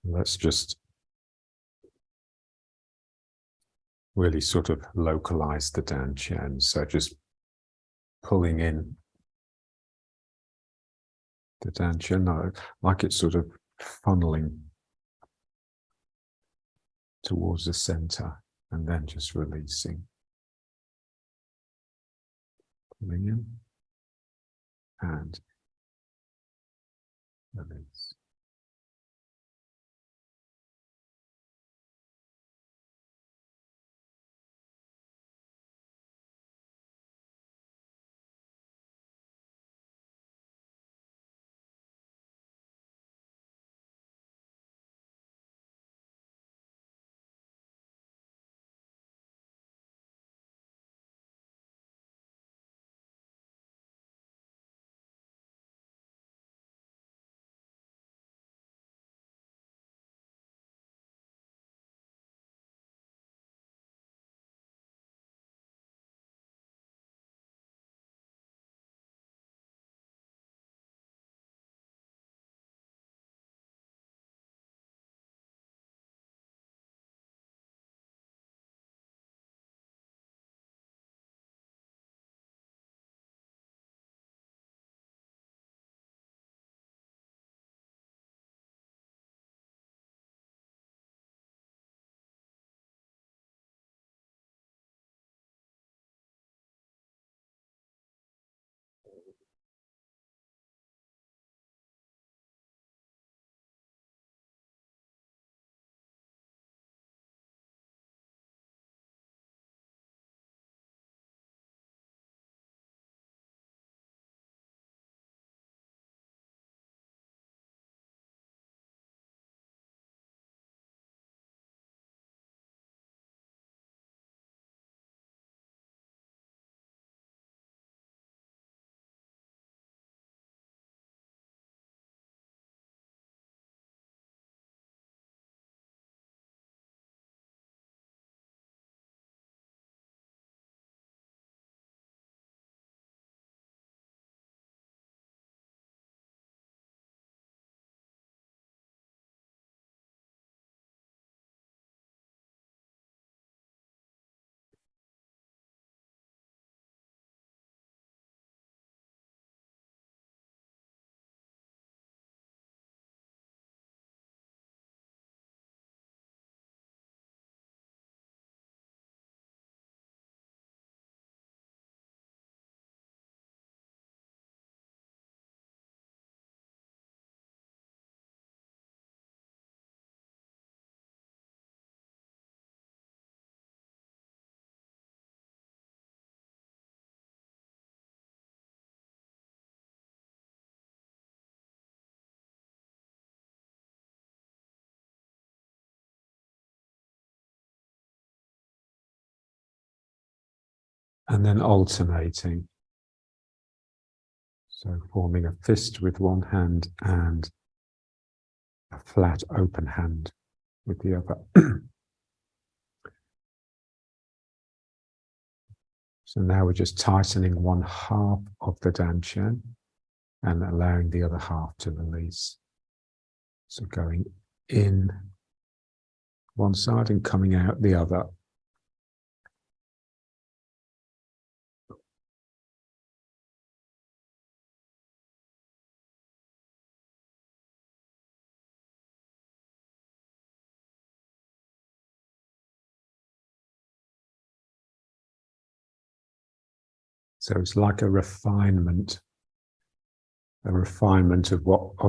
Let's just really sort of localize the dantian. So just pulling in the dantian, like it's sort of funneling towards the center, and then just releasing. Pulling in and release. And then alternating. So forming a fist with one hand and a flat open hand with the other. So now we're just tightening one half of the dantian and allowing the other half to release. So going in one side and coming out the other. So it's like a refinement of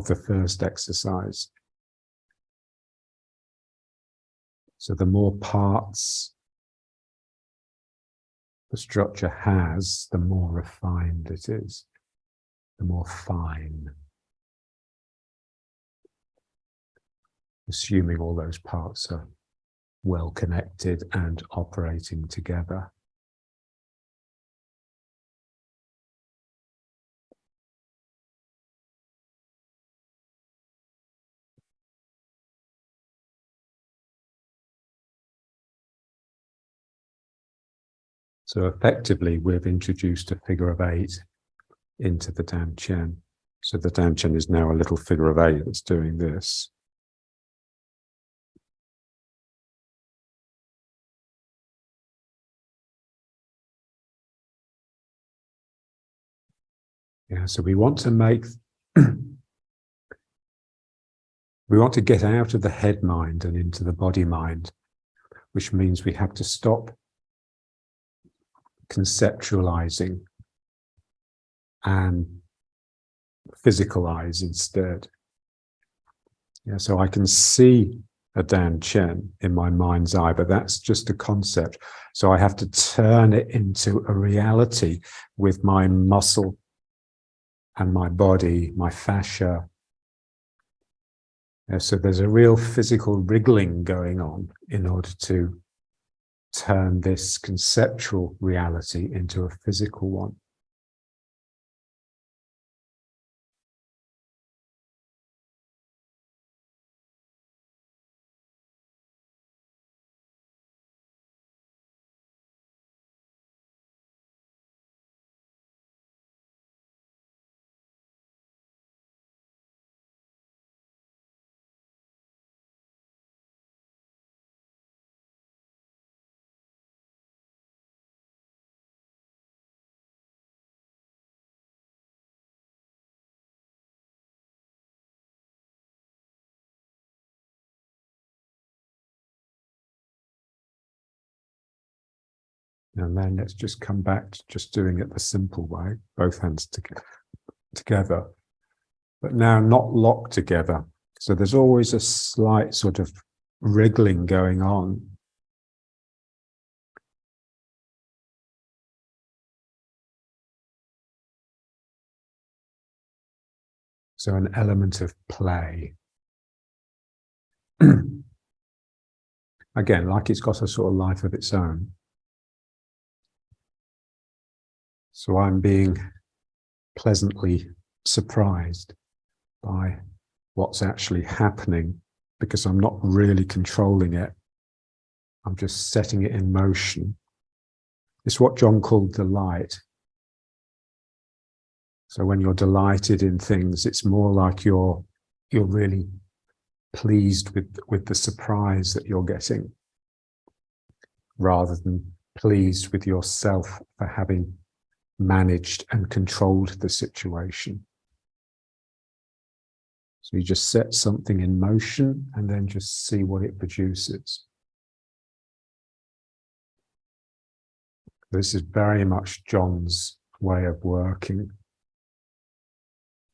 the first exercise. So the more parts the structure has, the more refined it is, the more fine. Assuming all those parts are well connected and operating together. So effectively, we've introduced a figure of 8 into the dantian. So the dantian is now a little figure of 8 that's doing this. Yeah, so we want to make, we want to get out of the head mind and into the body mind, which means we have to stop conceptualizing and physicalize instead. Yeah, so I can see a Dan Chen in my mind's eye, but that's just a concept. So I have to turn it into a reality with my muscle and my body, my fascia. Yeah, so there's a real physical wriggling going on in order to turn this conceptual reality into a physical one. And then let's just come back to just doing it the simple way, both hands together, but now not locked together. So there's always a slight sort of wriggling going on. So an element of play. Again, like it's got a sort of life of its own. So I'm being pleasantly surprised by what's actually happening because I'm not really controlling it. I'm just setting it in motion. It's what John called delight. So when you're delighted in things, it's more like you're really pleased with the surprise that you're getting, rather than pleased with yourself for having managed and controlled the situation. So you just set something in motion and then just see what it produces. This is very much John's way of working.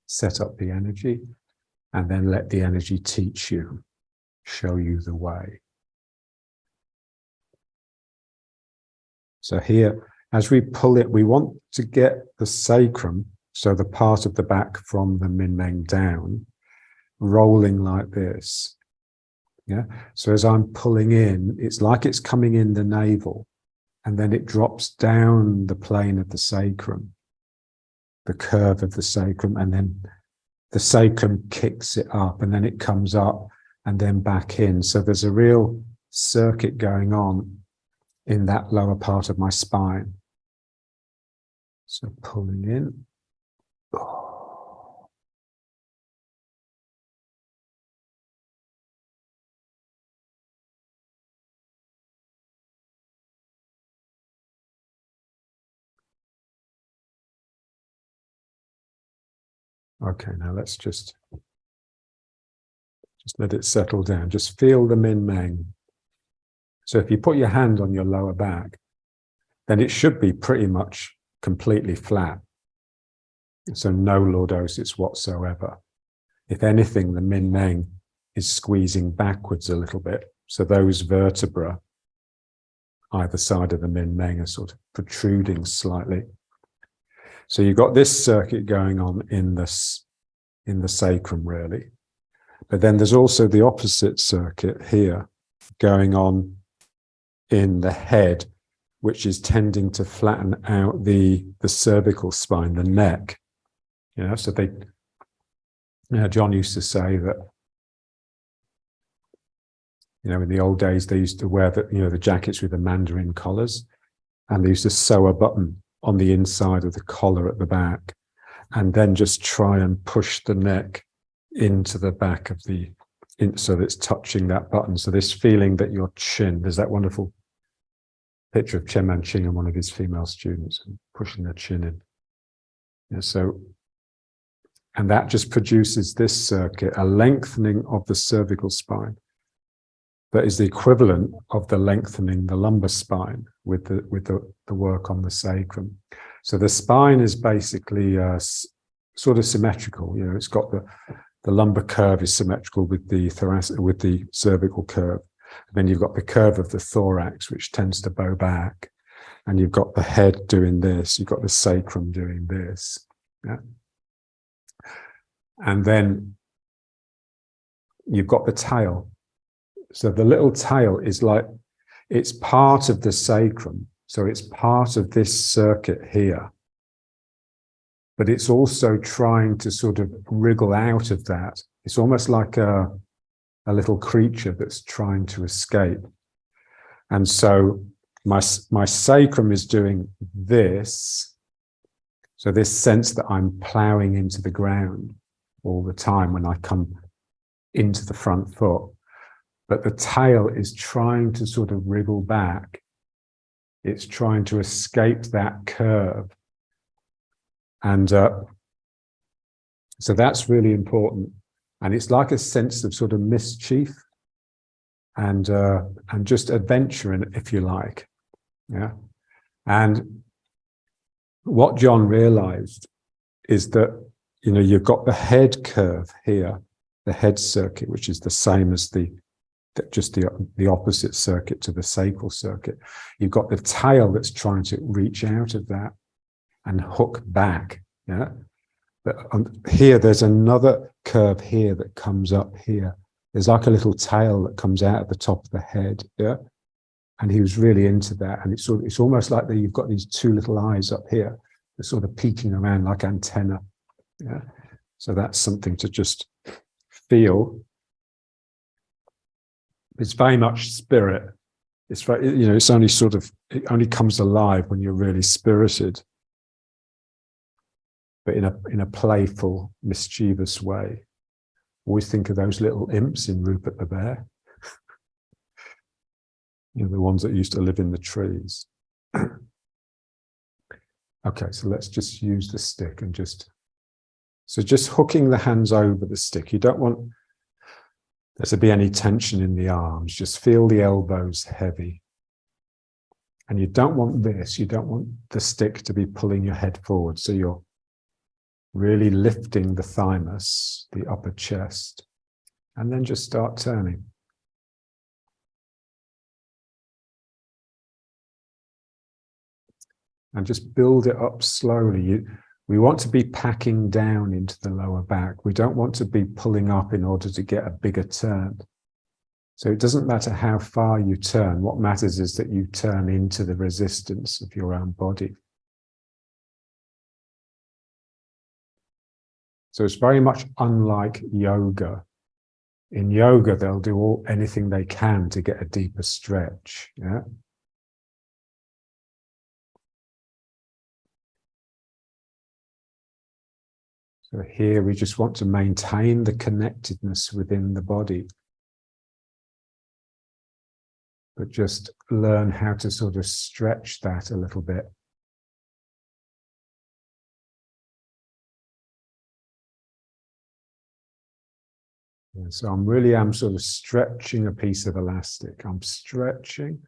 Set up the energy and then let the energy teach you, show you the way. So here, as we pull it, we want to get the sacrum, so the part of the back from the min-meng down, rolling like this. Yeah. So as I'm pulling in, it's like it's coming in the navel, and then it drops down the plane of the sacrum, the curve of the sacrum, and then the sacrum kicks it up, and then it comes up and then back in. So there's a real circuit going on in that lower part of my spine. So pulling in. Okay, now let's just let it settle down. Just feel the min-meng. So if you put your hand on your lower back, then it should be pretty much completely flat. So no lordosis whatsoever. If anything, the min-meng is squeezing backwards a little bit. So those vertebrae either side of the min-meng are sort of protruding slightly. So you've got this circuit going on in the sacrum, really. But then there's also the opposite circuit here going on in the head, which is tending to flatten out the cervical spine, the neck. You know, so John used to say that, in the old days, they used to wear the jackets with the mandarin collars, and they used to sew a button on the inside of the collar at the back, and then just try and push the neck into the back of so that it's touching that button. So this feeling that your chin, there's that wonderful picture of Chen Manqing and one of his female students pushing their chin in. Yeah, so And that just produces this circuit, a lengthening of the cervical spine that is the equivalent of the lengthening the lumbar spine with the work on the sacrum. So the spine is basically sort of symmetrical. You know, it's got the lumbar curve is symmetrical with the thoracic, with the cervical curve. And then you've got the curve of the thorax, which tends to bow back. And you've got the head doing this. You've got the sacrum doing this. Yeah. And then you've got the tail. So the little tail is like, it's part of the sacrum. So it's part of this circuit here. But it's also trying to sort of wriggle out of that. It's almost like a little creature that's trying to escape. And so my sacrum is doing this. So this sense that I'm ploughing into the ground all the time when I come into the front foot. But the tail is trying to sort of wriggle back. It's trying to escape that curve. And so that's really important. And it's like a sense of sort of mischief and just adventure, if you like. Yeah. And what John realized is that, you know, you've got the head curve here, the head circuit, which is the same as just the opposite circuit to the sacral circuit. You've got the tail that's trying to reach out of that and hook back. Yeah. But here, there's another curve here that comes up here. There's like a little tail that comes out at the top of the head. Yeah. And he was really into that. And it's almost like that you've got these two little eyes up here, they're sort of peeking around like antenna. Yeah. So that's something to just feel. It's very much spirit. It's very, you know, it's only sort of, it only comes alive when you're really spirited, but in a playful, mischievous way. Always think of those little imps in Rupert the Bear. You know, the ones that used to live in the trees. Okay, so let's just use the stick and just hooking the hands over the stick. You don't want there to be any tension in the arms. Just feel the elbows heavy. And you don't want this. You don't want the stick to be pulling your head forward. So you're really lifting the thymus, the upper chest, and then just start turning. And just build it up slowly. We want to be packing down into the lower back. We don't want to be pulling up in order to get a bigger turn. So it doesn't matter how far you turn. What matters is that you turn into the resistance of your own body. So it's very much unlike yoga. In yoga, they'll do anything they can to get a deeper stretch. Yeah. So here we just want to maintain the connectedness within the body, but just learn how to sort of stretch that a little bit. Yeah, so I'm sort of stretching a piece of elastic. I'm stretching,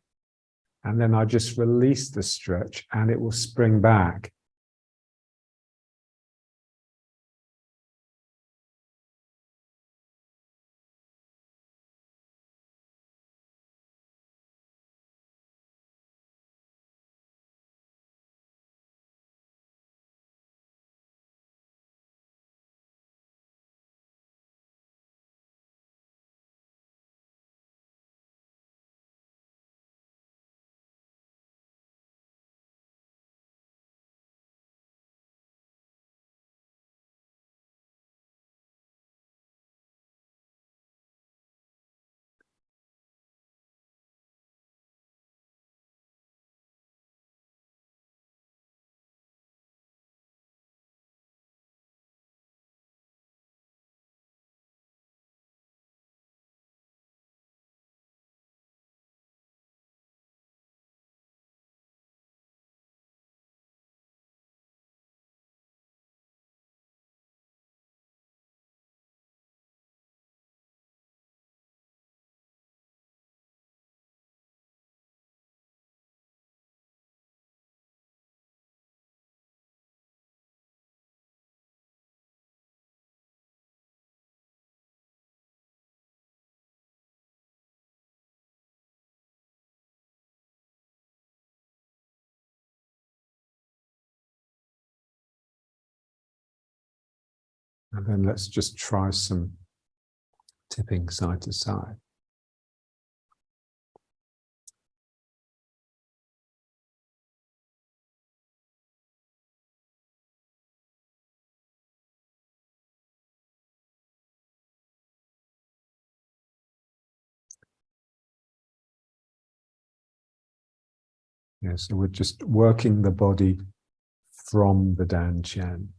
and then I just release the stretch and it will spring back. And then let's just try some tipping side to side. Yeah, so we're just working the body from the dantian.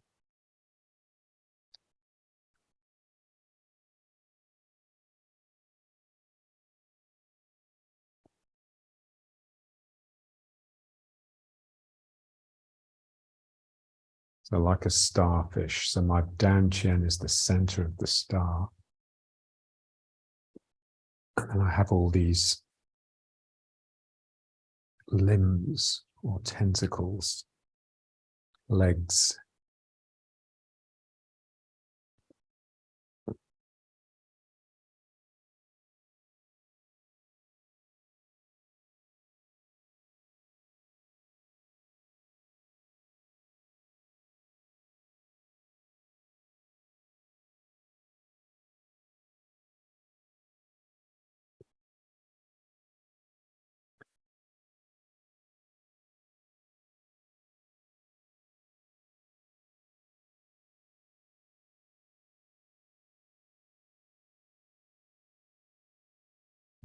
So like a starfish. So my dantian is the center of the star. And I have all these limbs or tentacles, legs.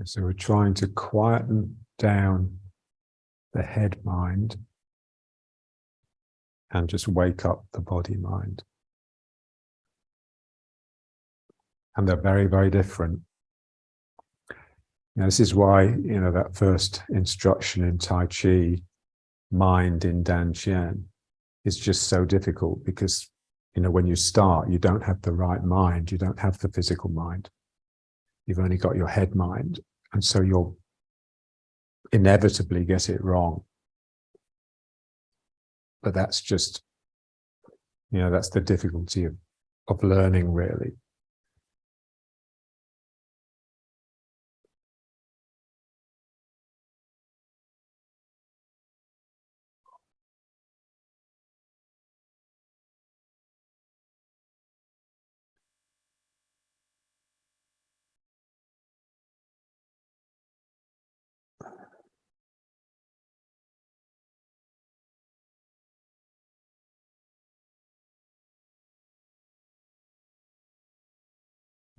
So we're trying to quieten down the head mind and just wake up the body mind. And they're very, very different. This is why, that first instruction in Tai Chi, mind in dantian, is just so difficult because, when you start, you don't have the right mind. You don't have the physical mind. You've only got your head mind. And so you'll inevitably get it wrong. But that's just, that's the difficulty of learning, really.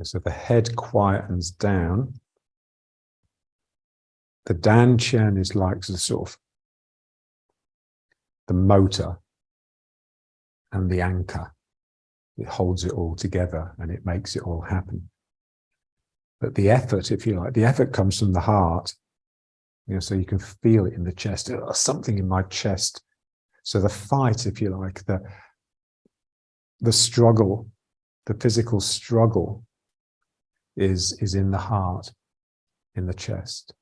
So the head quietens down. The dantian is like the sort of the motor and the anchor. It holds it all together and it makes it all happen. But the effort, if you like, the effort comes from the heart. So you can feel it in the chest. Oh, something in my chest. So the fight, if you like, the struggle, the physical struggle is in the heart, in the chest.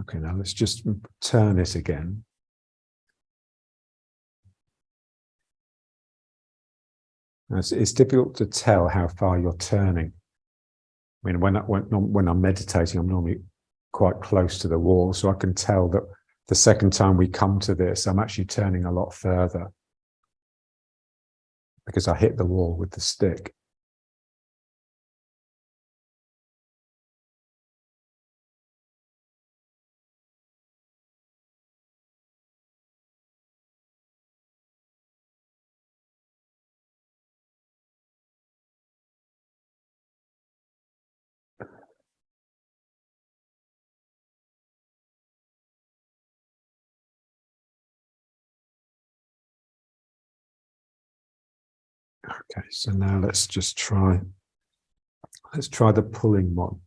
Okay, now let's just turn it again. It's difficult to tell how far you're turning. I mean, when I'm meditating, I'm normally quite close to the wall, so I can tell that the second time we come to this, I'm actually turning a lot further because I hit the wall with the stick. Okay, so now let's try the pulling one.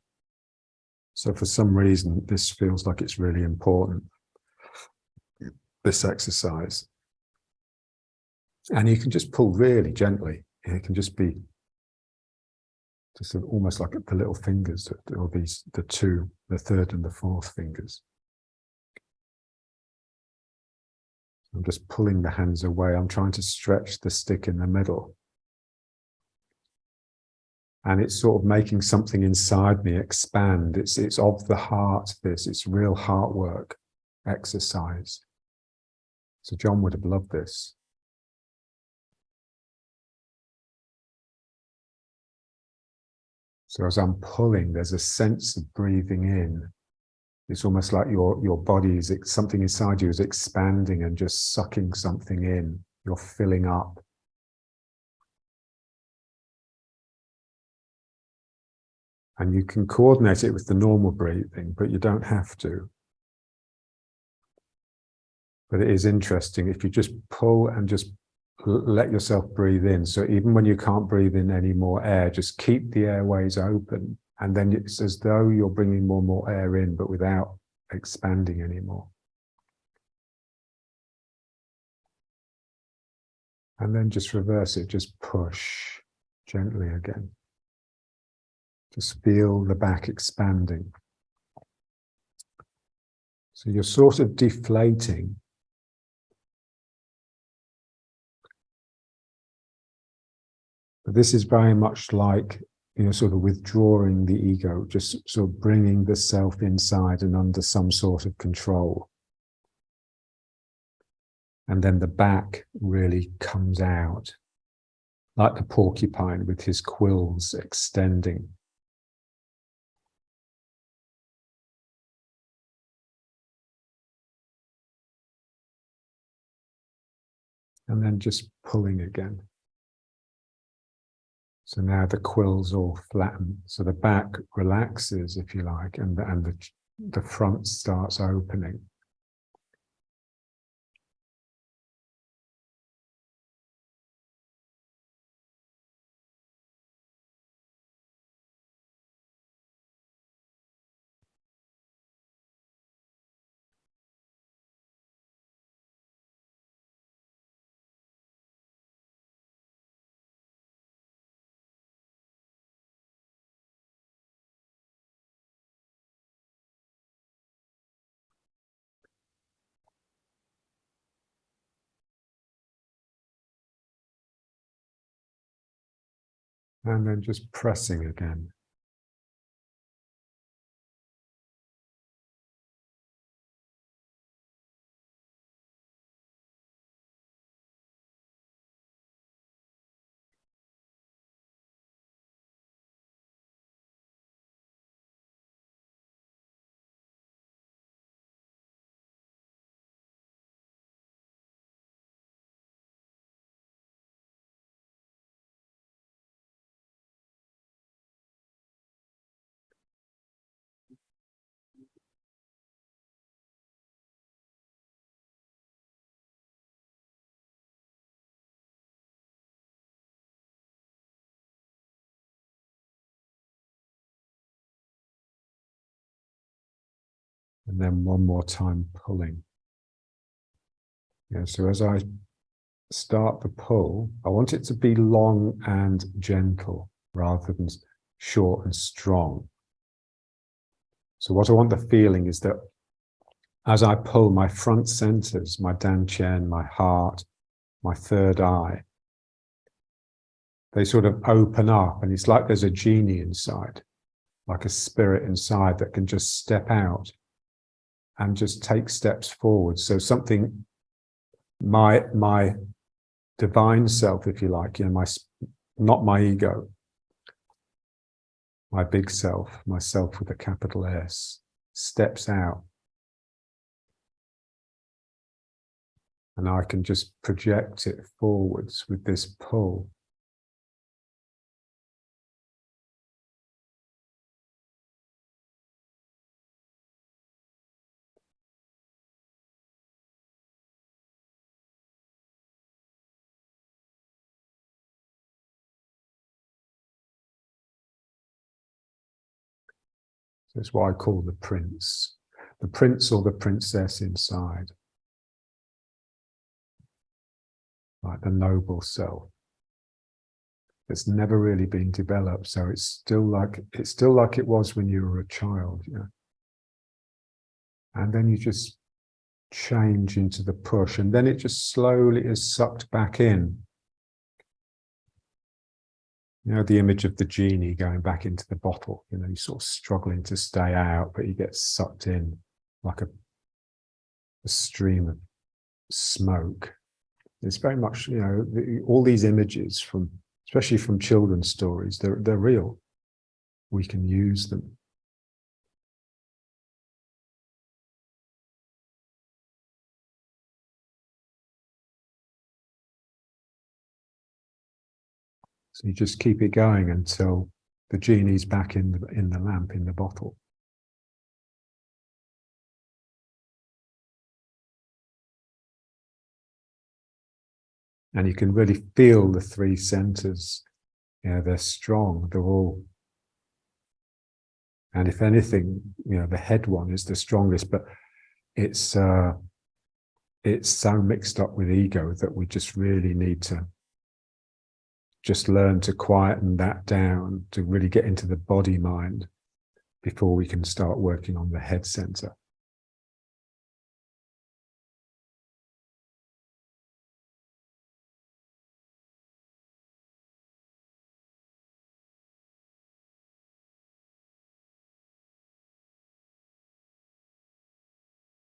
So for some reason, this feels like it's really important, this exercise. And you can just pull really gently. It can just be just almost like the little fingers, or the third and the fourth fingers. I'm just pulling the hands away. I'm trying to stretch the stick in the middle. And it's sort of making something inside me expand. It's of the heart, this. It's real heart work exercise. So John would have loved this. So as I'm pulling, there's a sense of breathing in. It's almost like your body is, something inside you is expanding and just sucking something in. You're filling up. And you can coordinate it with the normal breathing, but you don't have to. But it is interesting if you just pull and just let yourself breathe in. So even when you can't breathe in any more air, just keep the airways open. And then it's as though you're bringing more and more air in, but without expanding anymore. And then just reverse it, just push gently again. Just feel the back expanding. So you're sort of deflating. But this is very much like, sort of withdrawing the ego, just sort of bringing the self inside and under some sort of control. And then the back really comes out, like the porcupine with his quills extending. And then just pulling again. So now the quills all flatten. So the back relaxes, if you like, and the front starts opening. And then just pressing again. And then one more time pulling. So as I start the pull, I want it to be long and gentle rather than short and strong. So what I want the feeling is that as I pull, my front centers, my dantian, my heart, my third eye, they sort of open up, and it's like there's a genie inside, like a spirit inside that can just step out and just take steps forward. So something, my divine self, if you like, not my ego, my big self, myself with a capital S, steps out. And I can just project it forwards with this pull. So it's what I call the prince or the princess inside, like the noble self. It's never really been developed, so it's still like it was when you were a child, And then you just change into the push, and then it just slowly is sucked back in. You know, the image of the genie going back into the bottle, you know, he's sort of struggling to stay out, but he gets sucked in like a stream of smoke. It's very much, you know, all these images from, especially from children's stories, they're real. We can use them. So you just keep it going until the genie's back in the lamp, in the bottle. And you can really feel the three centers. You know, they're strong. They're all, and if anything, you know, the head one is the strongest, but it's so mixed up with ego that we just really need to just learn to quieten that down, to really get into the body mind before we can start working on the head center.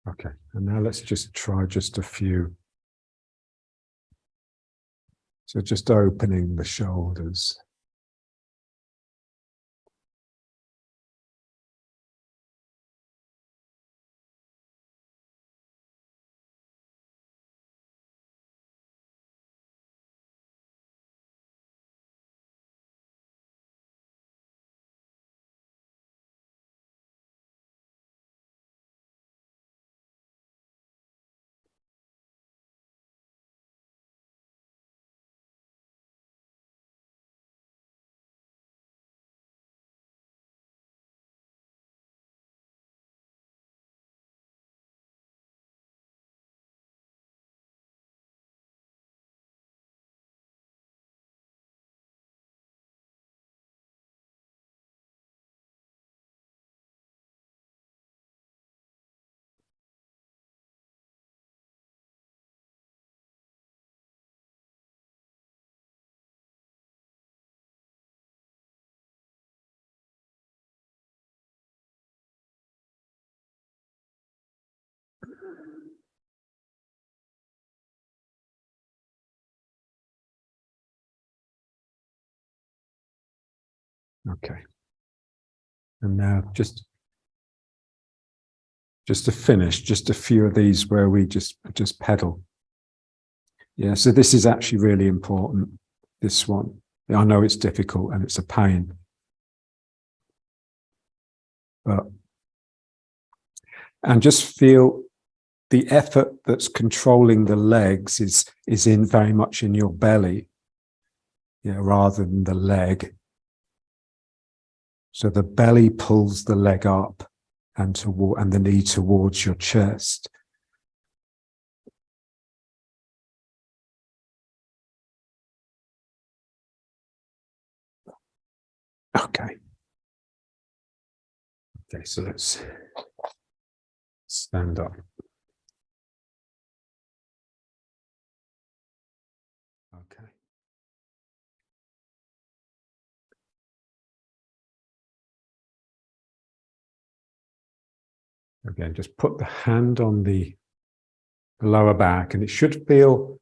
Okay, and now let's just try just a few. So just opening the shoulders. Okay. And now just to finish, just a few of these where we just pedal. Yeah, so this is actually really important, this one. I know it's difficult and it's a pain, but, and just feel the effort that's controlling the legs is in very much in your belly, you know, rather than the leg. So the belly pulls the leg up and the knee towards your chest. Okay. Okay, so let's stand up. Okay. Again, just put the hand on the lower back, and it should feel,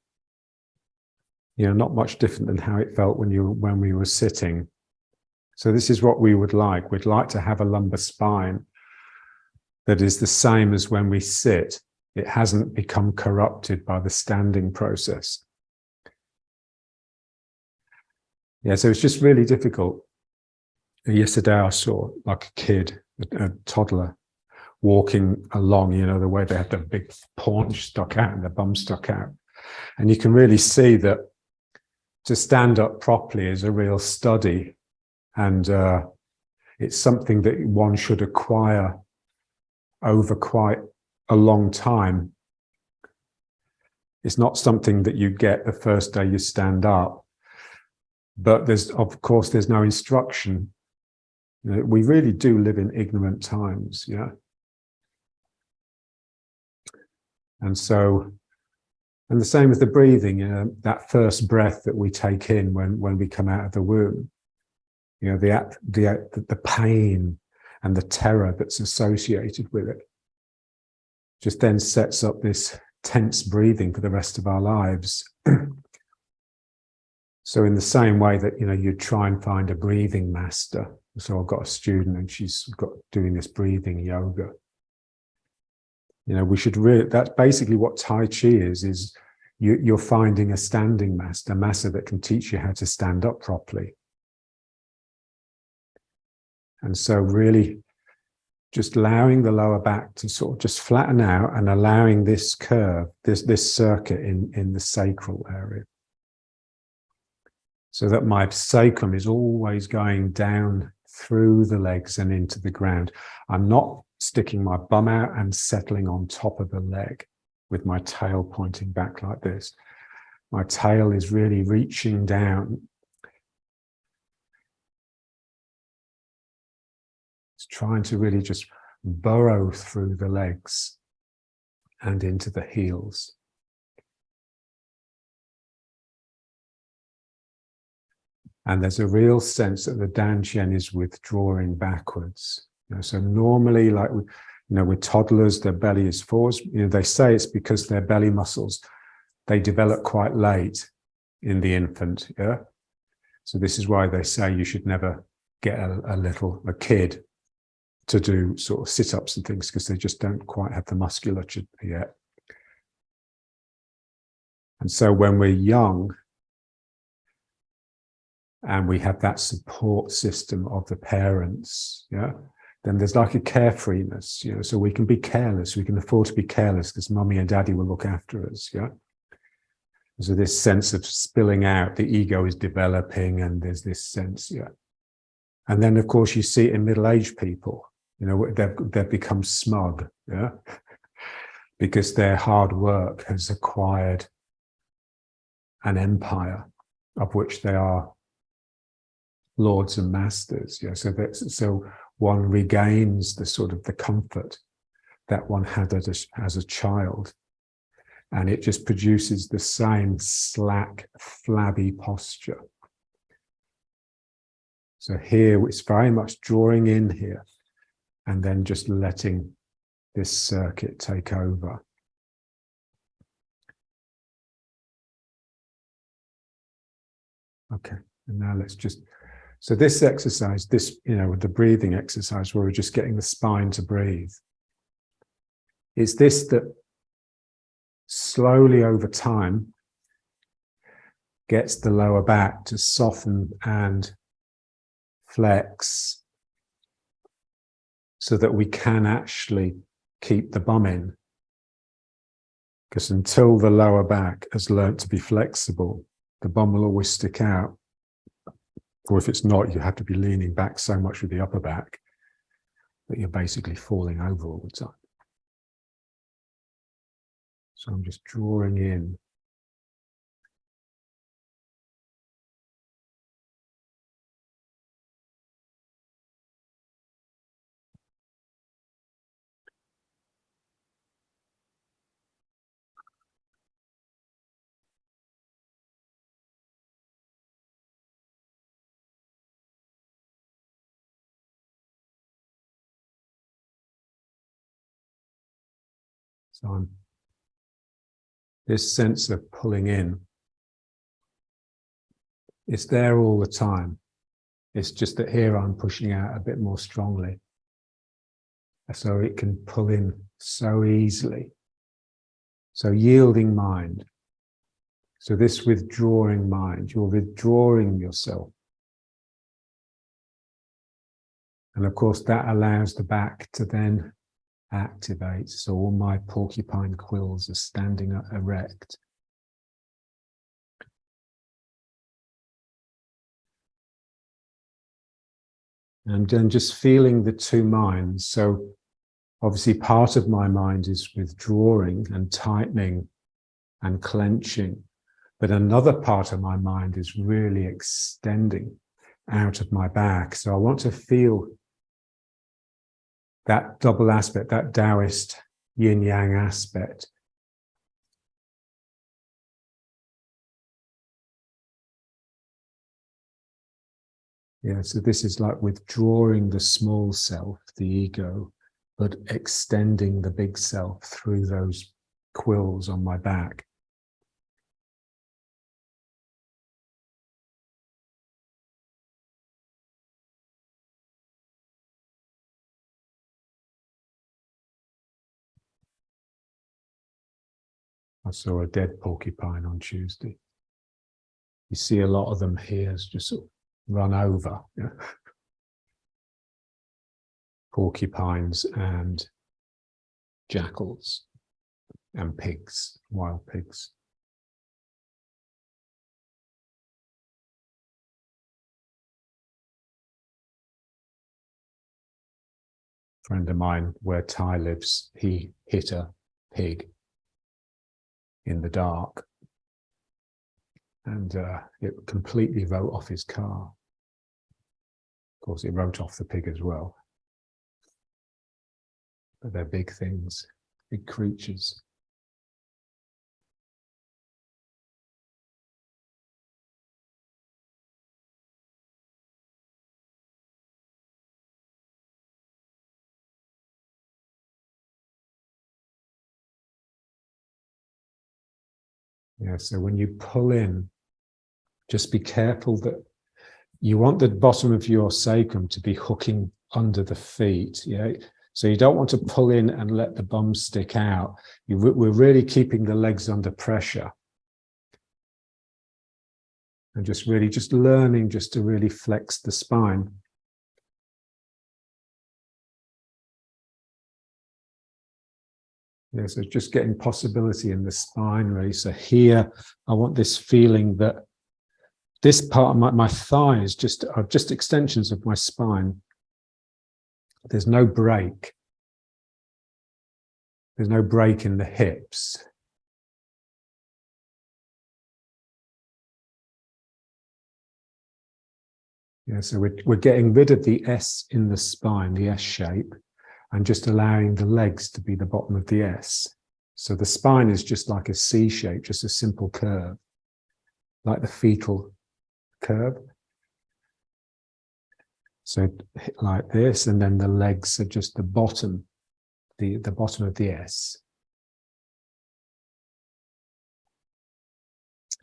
you know, not much different than how it felt when we were sitting. So this is what we would like. We'd like to have a lumbar spine that is the same as when we sit. It hasn't become corrupted by the standing process. Yeah, so it's just really difficult. Yesterday I saw like a kid, a toddler, walking along, you know, the way they have the big paunch stuck out and the bum stuck out. And you can really see that to stand up properly is a real study. And it's something that one should acquire over quite a long time. It's not something that you get the first day you stand up. But of course, there's no instruction. You know, we really do live in ignorant times, yeah. And so, and the same with the breathing, you know, that first breath that we take in when we come out of the womb, you know, the pain and the terror that's associated with it just then sets up this tense breathing for the rest of our lives. So in the same way that, you know, you'd try and find a breathing master. So I've got a student and she's got doing this breathing yoga. You know, we should really, that's basically what Tai Chi is you're finding a standing master that can teach you how to stand up properly. And so really just allowing the lower back to sort of just flatten out and allowing this curve, this circuit in the sacral area. So that my sacrum is always going down through the legs and into the ground. I'm not sticking my bum out and settling on top of the leg with my tail pointing back like this. My tail is really reaching down. It's trying to really just burrow through the legs and into the heels. And there's a real sense that the dantian is withdrawing backwards. You know, so normally, like with toddlers, their belly is forwards. You know, they say it's because their belly muscles, they develop quite late in the infant. Yeah. So this is why they say you should never get a kid to do sort of sit-ups and things, because they just don't quite have the musculature yet. And so when we're young, and we have that support system of the parents, yeah, then there's like a carefreeness, you know, so we can be careless, we can afford to be careless because mummy and daddy will look after us, yeah. So this sense of spilling out, the ego is developing, and there's this sense, yeah. And then of course you see it in middle-aged people, you know, they've become smug, yeah, because their hard work has acquired an empire of which they are lords and masters. Yeah, so one regains the sort of the comfort that one had as a child, and it just produces the same slack, flabby posture. So here it's very much drawing in here and then just letting this circuit take over. Okay, and now let's just, so this exercise, you know, with the breathing exercise where we're just getting the spine to breathe, it's this that slowly over time gets the lower back to soften and flex so that we can actually keep the bum in. Because until the lower back has learnt to be flexible, the bum will always stick out. Or if it's not, you have to be leaning back so much with the upper back that you're basically falling over all the time. So I'm just drawing in. So this sense of pulling in, it's there all the time. It's just that here I'm pushing out a bit more strongly. So it can pull in so easily. So yielding mind. So this withdrawing mind, you're withdrawing yourself. And of course that allows the back to then activate. So all my porcupine quills are standing erect. And then just feeling the two minds. So obviously part of my mind is withdrawing and tightening and clenching. But another part of my mind is really extending out of my back. So I want to feel that double aspect, that Taoist yin-yang aspect Yeah, so this is like withdrawing the small self, the ego, but extending the big self through those quills on my back. I saw a dead porcupine on Tuesday. You see a lot of them here just sort of run over. Yeah? Porcupines and jackals and pigs, wild pigs. A friend of mine, where Ty lives, he hit a pig in the dark, and it completely wrote off his car. Of course, it wrote off the pig as well. But they're big things, big creatures. Yeah, so when you pull in, just be careful that you want the bottom of your sacrum to be hooking under the feet. Yeah. So you don't want to pull in and let the bum stick out. We're really keeping the legs under pressure. And just really just learning just to really flex the spine. Yeah, so just getting possibility in the spine really. So here, I want this feeling that this part of my thighs are just extensions of my spine. There's no break. There's no break in the hips. Yeah, so we're getting rid of the S in the spine, the S shape, and just allowing the legs to be the bottom of the S. So the spine is just like a C shape, just a simple curve, like the fetal curve. So like this, and then the legs are just the bottom, the bottom of the S.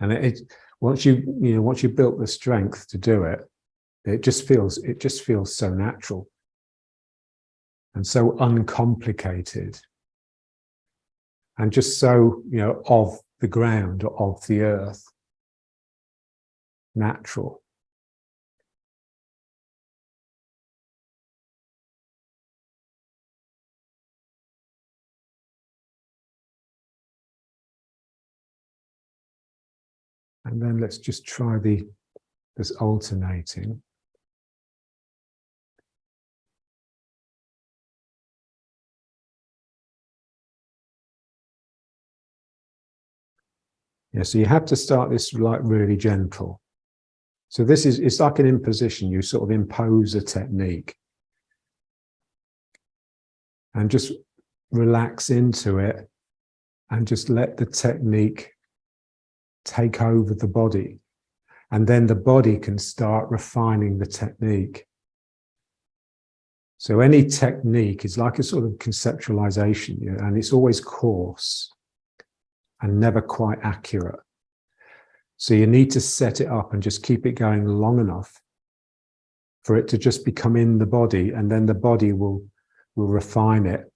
And once you built the strength to do it, it just feels so natural and so uncomplicated, and just so of the ground or of the earth, natural. And then let's just try this alternating. Yeah, so you have to start this like really gentle. So it's like an imposition. You sort of impose a technique and just relax into it and just let the technique take over the body. And then the body can start refining the technique. So any technique is like a sort of conceptualization, and it's always coarse and never quite accurate. So you need to set it up and just keep it going long enough for it to just become in the body, and then the body will refine it.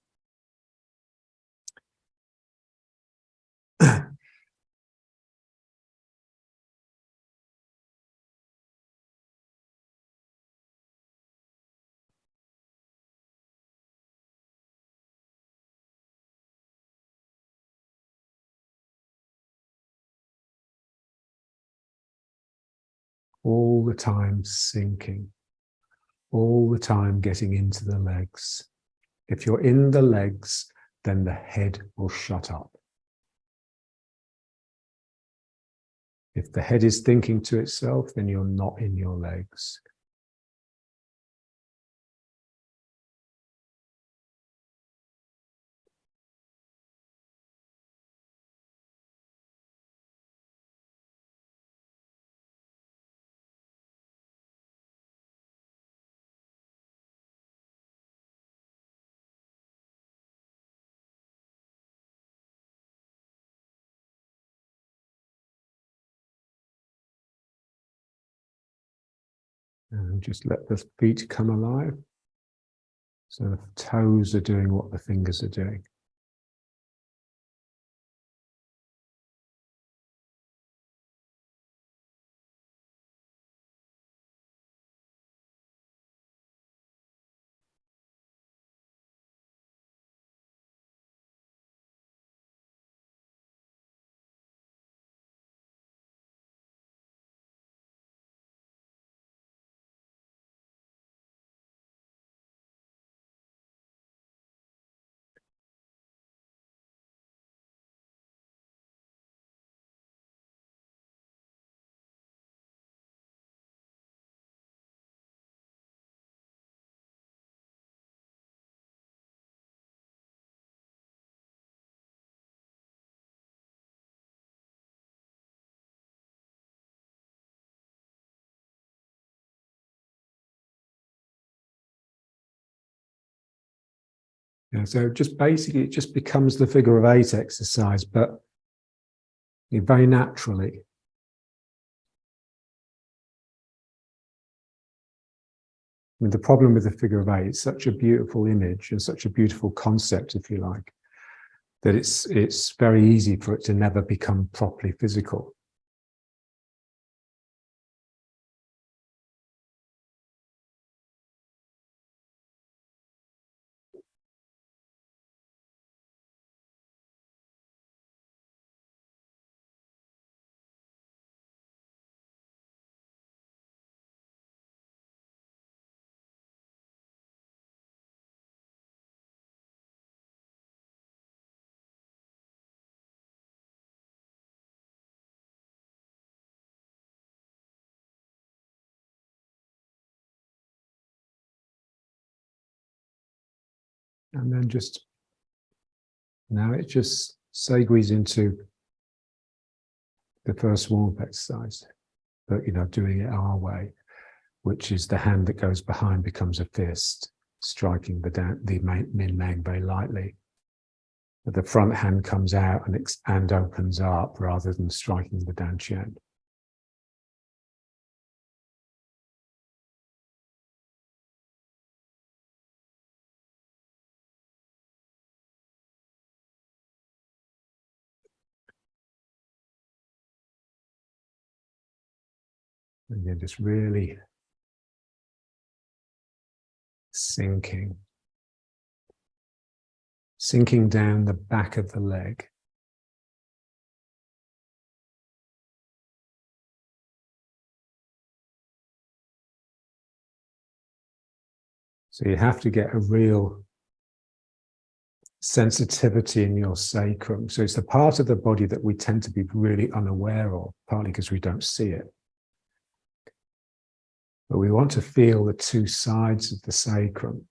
All the time sinking, all the time getting into the legs. If you're in the legs, then the head will shut up. If the head is thinking to itself, then you're not in your legs. And just let the feet come alive. So the toes are doing what the fingers are doing. Yeah, so just basically, it just becomes the figure of 8 exercise, but very naturally. I mean, the problem with the figure of 8, it's such a beautiful image and such a beautiful concept, if you like, that it's very easy for it to never become properly physical. And then just, now it just segues into the first warm-up exercise, but, doing it our way, which is the hand that goes behind becomes a fist, striking the min mang very lightly. But the front hand comes out and opens up rather than striking the dantian. And you're just really sinking down the back of the leg. So you have to get a real sensitivity in your sacrum. So it's the part of the body that we tend to be really unaware of, partly because we don't see it. But we want to feel the two sides of the sacrum,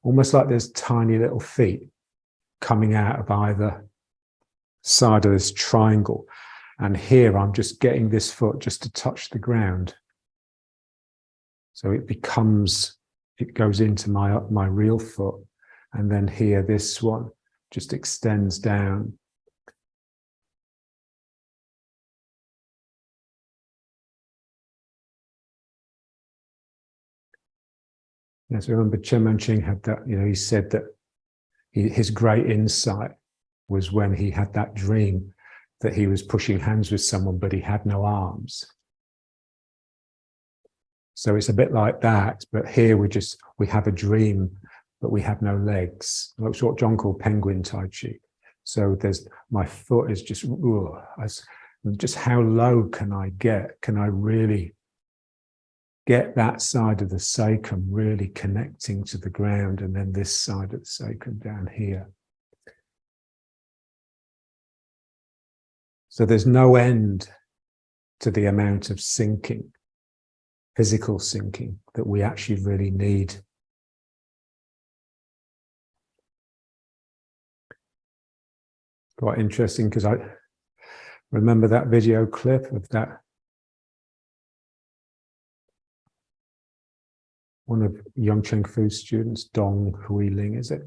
almost like there's tiny little feet coming out of either side of this triangle. And here I'm just getting this foot just to touch the ground. So it goes into my real foot. And then here, this one just extends down. Yes, I remember Chen Manqing had that, he said that his great insight was when he had that dream that he was pushing hands with someone, but he had no arms. So it's a bit like that, but here we have a dream, but we have no legs. That's what John called penguin tai chi. So my foot is just how low can I get? Can I really get that side of the sacrum really connecting to the ground, and then this side of the sacrum down here? So there's no end to the amount of sinking, physical sinking, that we actually really need. Quite interesting, because I remember that video clip of that one of Yang Cheng Fu's students, Dong Huiling, is it?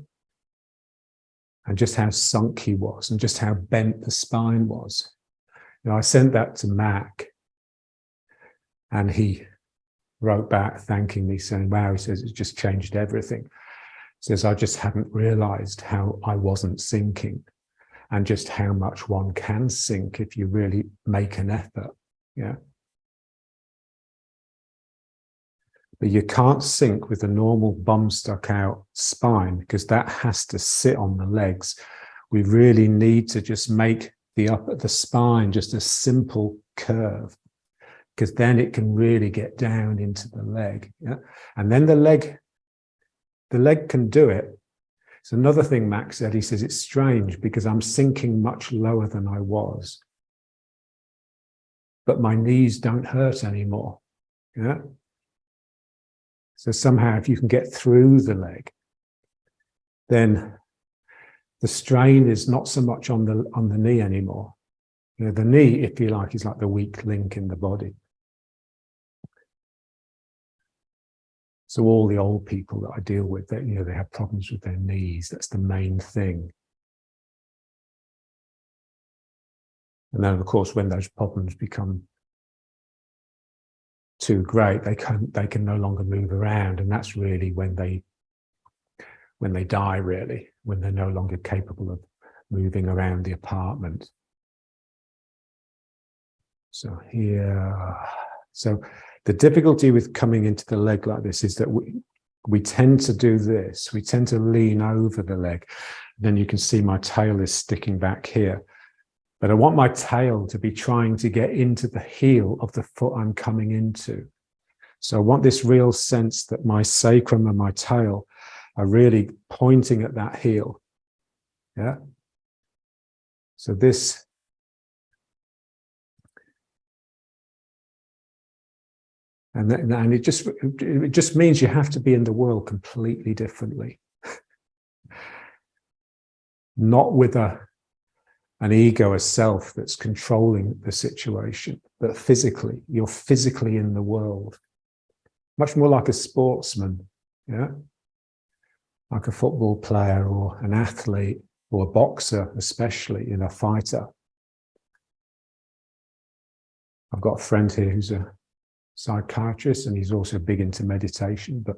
And just how sunk he was and just how bent the spine was. I sent that to Mac, and he wrote back thanking me, saying, wow, he says, it's just changed everything. He says, I just hadn't realized how I wasn't sinking and just how much one can sink if you really make an effort. Yeah. But you can't sink with a normal bum stuck out spine because that has to sit on the legs. We really need to just make the spine just a simple curve, because then it can really get down into the leg. Yeah? And then the leg can do it. It's another thing Max said. He says, it's strange because I'm sinking much lower than I was, but my knees don't hurt anymore. Yeah. So somehow if you can get through the leg, then the strain is not so much on the knee anymore. You know, the knee, if you like, is like the weak link in the body. So all the old people that I deal with, they have problems with their knees. That's the main thing. And then, of course, when those problems become too great, they can no longer move around, and that's really when they die, really, when they're no longer capable of moving around the apartment. So here, so the difficulty with coming into the leg like this is that we tend to do this. We tend to lean over the leg. Then you can see my tail is sticking back here. But I want my tail to be trying to get into the heel of the foot I'm coming into. So I want this real sense that my sacrum and my tail are really pointing at that heel. Yeah. So this, and it just means you have to be in the world completely differently. Not with an ego, a self that's controlling the situation, but physically, you're physically in the world. Much more like a sportsman, yeah? Like a football player or an athlete or a boxer, especially in a fighter. I've got a friend here who's a psychiatrist and he's also big into meditation, but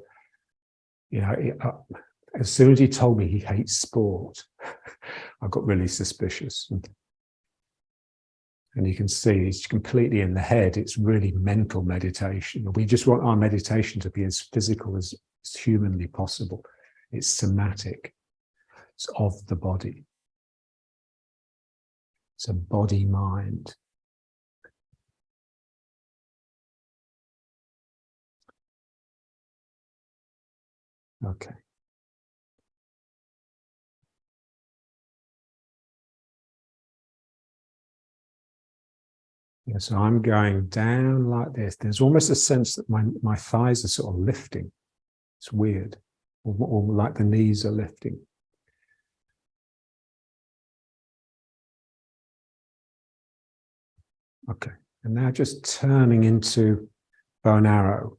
you know, as soon as he told me he hates sport, I got really suspicious. And you can see it's completely in the head. It's really mental meditation. We just want our meditation to be as physical as humanly possible. It's somatic. It's of the body. It's a body-mind. Okay. Yeah, so I'm going down like this. There's almost a sense that my thighs are sort of lifting. It's weird. Or like the knees are lifting. Okay. And now just turning into bow and arrow.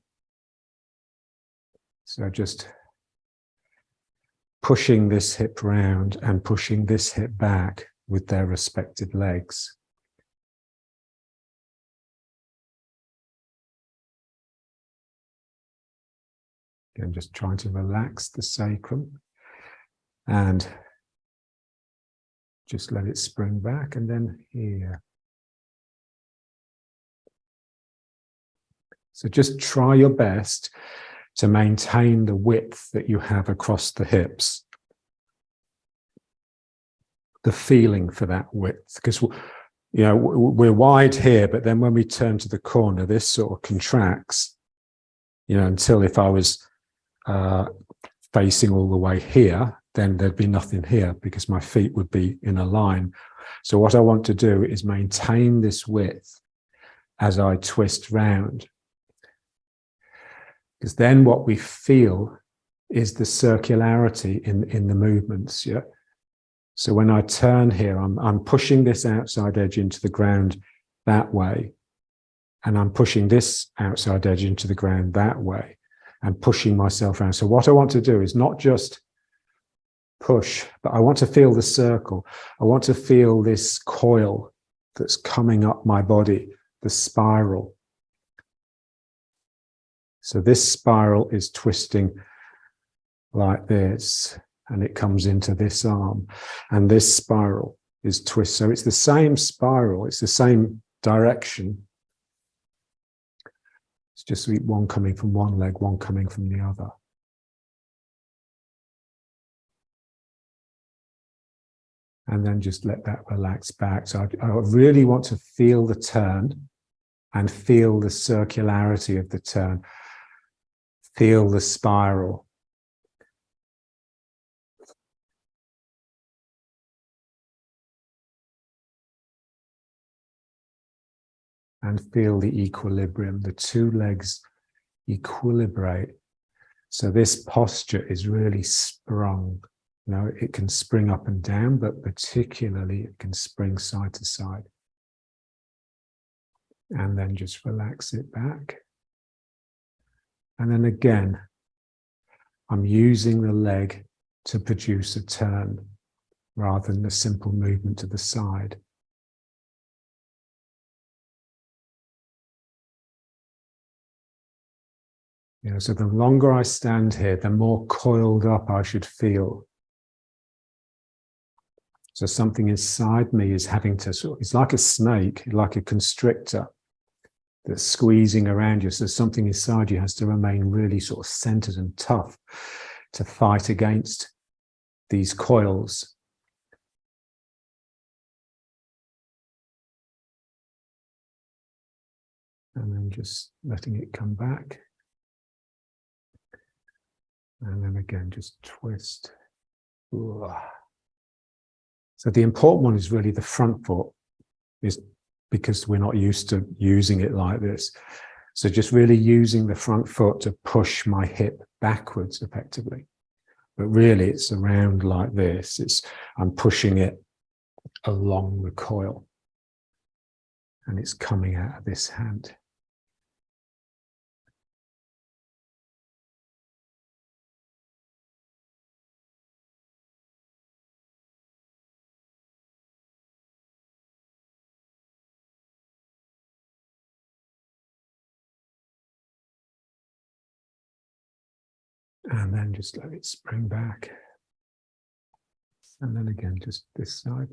So just pushing this hip round and pushing this hip back with their respective legs. Again, just trying to relax the sacrum and just let it spring back, and then here. So just try your best to maintain the width that you have across the hips. The feeling for that width, because you know we're wide here, but then when we turn to the corner, this sort of contracts. You know, until if I was facing all the way here, then there'd be nothing here because my feet would be in a line. So what I want to do is maintain this width as I twist round. Because then what we feel is the circularity in the movements. Yeah. So when I turn here, I'm pushing this outside edge into the ground that way. And I'm pushing this outside edge into the ground that way and pushing myself around. So what I want to do is not just push, but I want to feel the circle. I want to feel this coil that's coming up my body, the spiral. So this spiral is twisting like this, and it comes into this arm, and this spiral is twist. So it's the same spiral, it's the same direction. It's just one coming from one leg, one coming from the other. And then just let that relax back. So I really want to feel the turn and feel the circularity of the turn. Feel the spiral. And feel the equilibrium. The two legs equilibrate. So this posture is really sprung. You know, it can spring up and down, but particularly it can spring side to side. And then just relax it back. And then again, I'm using the leg to produce a turn rather than a simple movement to the side. You know, so the longer I stand here, the more coiled up I should feel. So something inside me is having to it's like a snake, like a constrictor that's squeezing around you. So something inside you has to remain really sort of centered and tough to fight against these coils. And then just letting it come back. And then again, just twist. Ooh. So the important one is really the front foot, is because we're not used to using it like this. So just really using the front foot to push my hip backwards effectively. But really it's around like this. I'm pushing it along the coil. And it's coming out of this hand. And then just let it spring back. And then again, just this side.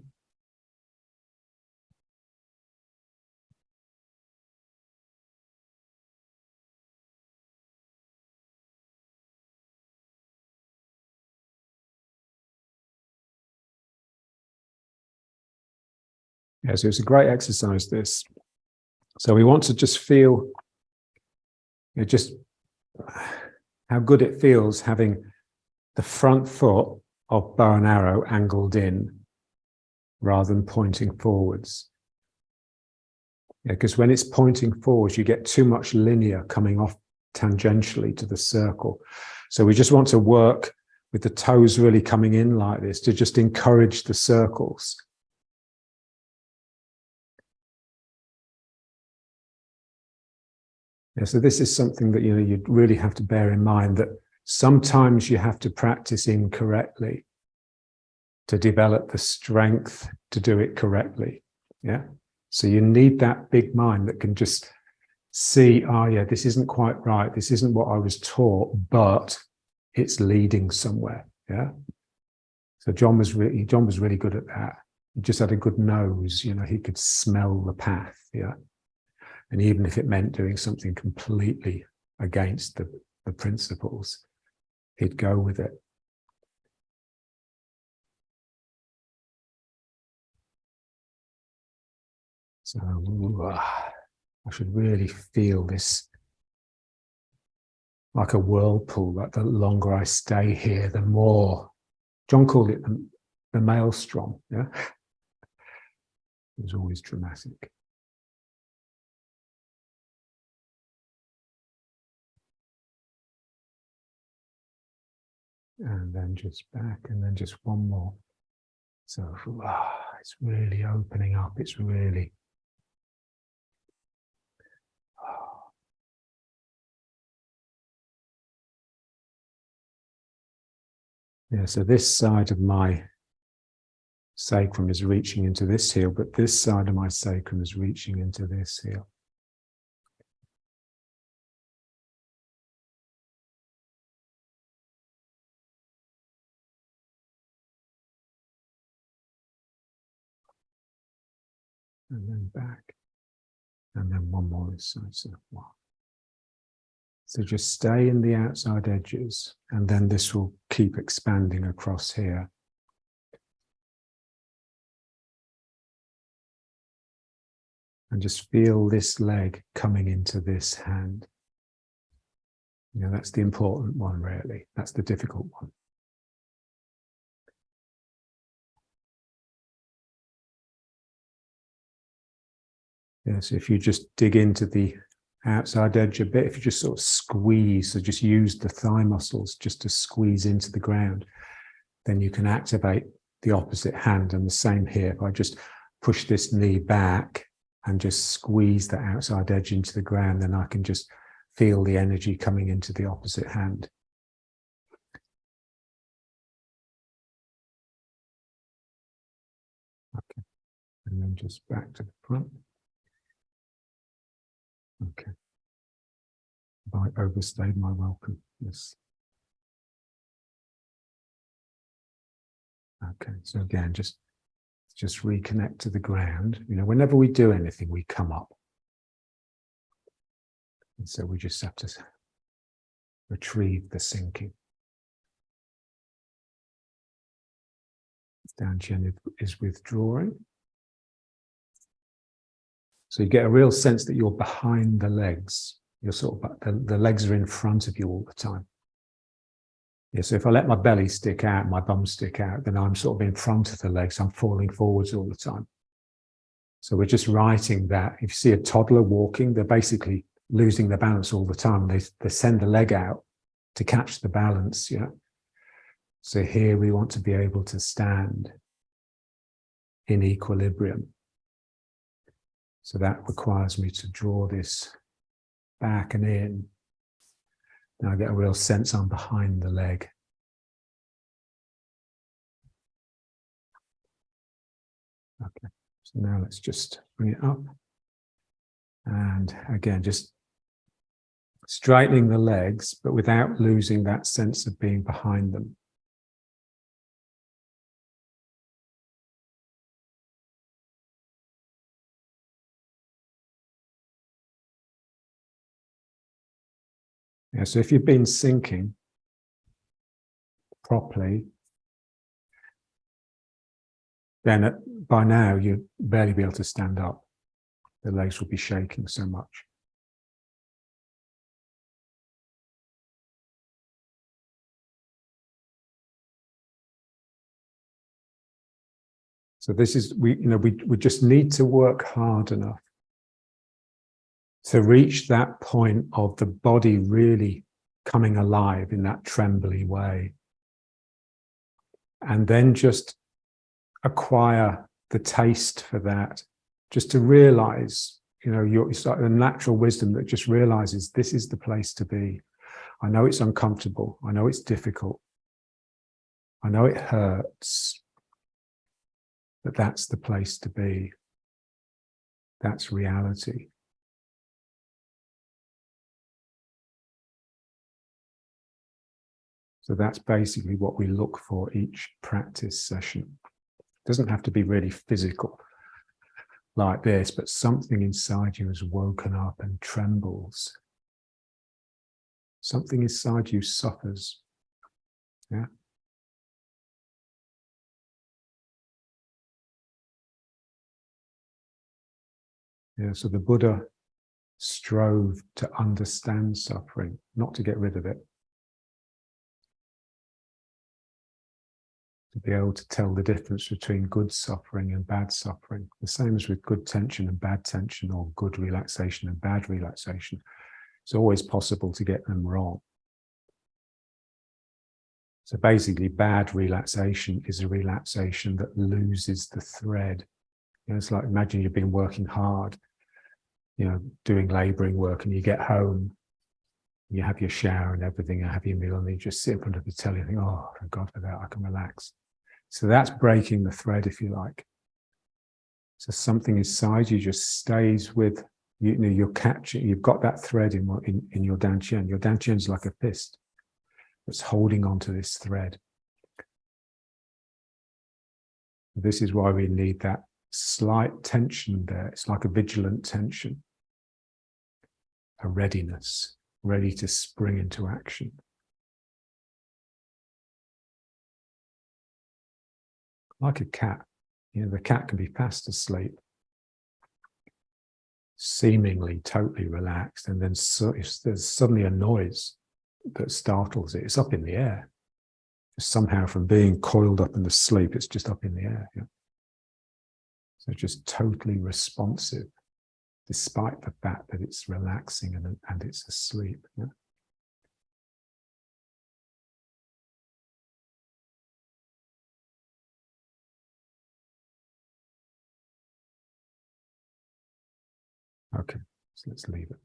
Yeah, so it's a great exercise, this. So we want to just feel, just how good it feels having the front foot of bow and arrow angled in rather than pointing forwards. Yeah, because when it's pointing forwards, you get too much linear coming off tangentially to the circle. So we just want to work with the toes really coming in like this to just encourage the circles. Yeah, so this is something that you really have to bear in mind, that sometimes you have to practice incorrectly to develop the strength to do it correctly. Yeah. So you need that big mind that can just see, oh yeah, this isn't quite right. This isn't what I was taught, but it's leading somewhere. Yeah. So John was really good at that. He just had a good nose. He could smell the path. Yeah. And even if it meant doing something completely against the principles, he'd go with it. So I should really feel this like a whirlpool. Like the longer I stay here, the more. John called it the maelstrom. Yeah, it was always dramatic. And then just back, and then just one more. So it's really opening up. It's really. Yeah, so this side of my sacrum is reaching into this heel, but this side of my sacrum is reaching into this heel. and then back, and then one more this side. So one. So just stay in the outside edges, and then this will keep expanding across here. And just feel this leg coming into this hand. You know, that's the important one, really. That's the difficult one. Yeah, so if you just dig into the outside edge a bit, if you just sort of squeeze, so just use the thigh muscles just to squeeze into the ground, then you can activate the opposite hand. And the same here. If I just push this knee back and just squeeze the outside edge into the ground, then I can just feel the energy coming into the opposite hand. Okay, and then just back to the front. Okay. Have I overstayed my welcome? Yes. Okay, so again, just reconnect to the ground. You know, whenever we do anything, we come up. And so we just have to retrieve the sinking. Dantian is withdrawing. So you get a real sense that you're behind the legs. You're sort of, the legs are in front of you all the time. Yeah, so if I let my belly stick out, my bum stick out, then I'm sort of in front of the legs. I'm falling forwards all the time. So we're just writing that. If you see a toddler walking, they're basically losing their balance all the time. They send the leg out to catch the balance. Yeah. So here we want to be able to stand in equilibrium. So that requires me to draw this back and in. Now I get a real sense I'm behind the leg. Okay, so now let's just bring it up. And again, just straightening the legs, but without losing that sense of being behind them. Yeah, so if you've been sinking properly, then by now you'd barely be able to stand up. The legs will be shaking so much. So this is, we just need to work hard enough to reach that point of the body really coming alive in that trembly way. And then just acquire the taste for that, just to realize, it's like a natural wisdom that just realizes this is the place to be. I know it's uncomfortable. I know it's difficult. I know it hurts, but that's the place to be. That's reality. So that's basically what we look for each practice session. It doesn't have to be really physical like this, but something inside you has woken up and trembles. Something inside you suffers. Yeah. Yeah, so the Buddha strove to understand suffering, not to get rid of it. To be able to tell the difference between good suffering and bad suffering. The same as with good tension and bad tension, or good relaxation and bad relaxation. It's always possible to get them wrong. So basically, bad relaxation is a relaxation that loses the thread. It's like, imagine you've been working hard, doing labouring work, and you get home, you have your shower and everything, and have your meal, and you just sit in front of the telly and think, oh, thank God for that, I can relax. So that's breaking the thread, if you like. So something inside you just stays with, you're catching, you've got that thread in your dantian. Your dantian is like a fist that's holding on to this thread. This is why we need that slight tension there. It's like a vigilant tension, a readiness, ready to spring into action. Like a cat, the cat can be fast asleep, seemingly totally relaxed, and then if there's suddenly a noise that startles it, it's up in the air. Somehow from being coiled up in the sleep, it's just up in the air. Yeah? So just totally responsive, despite the fact that it's relaxing and it's asleep. Yeah? Okay, so let's leave it.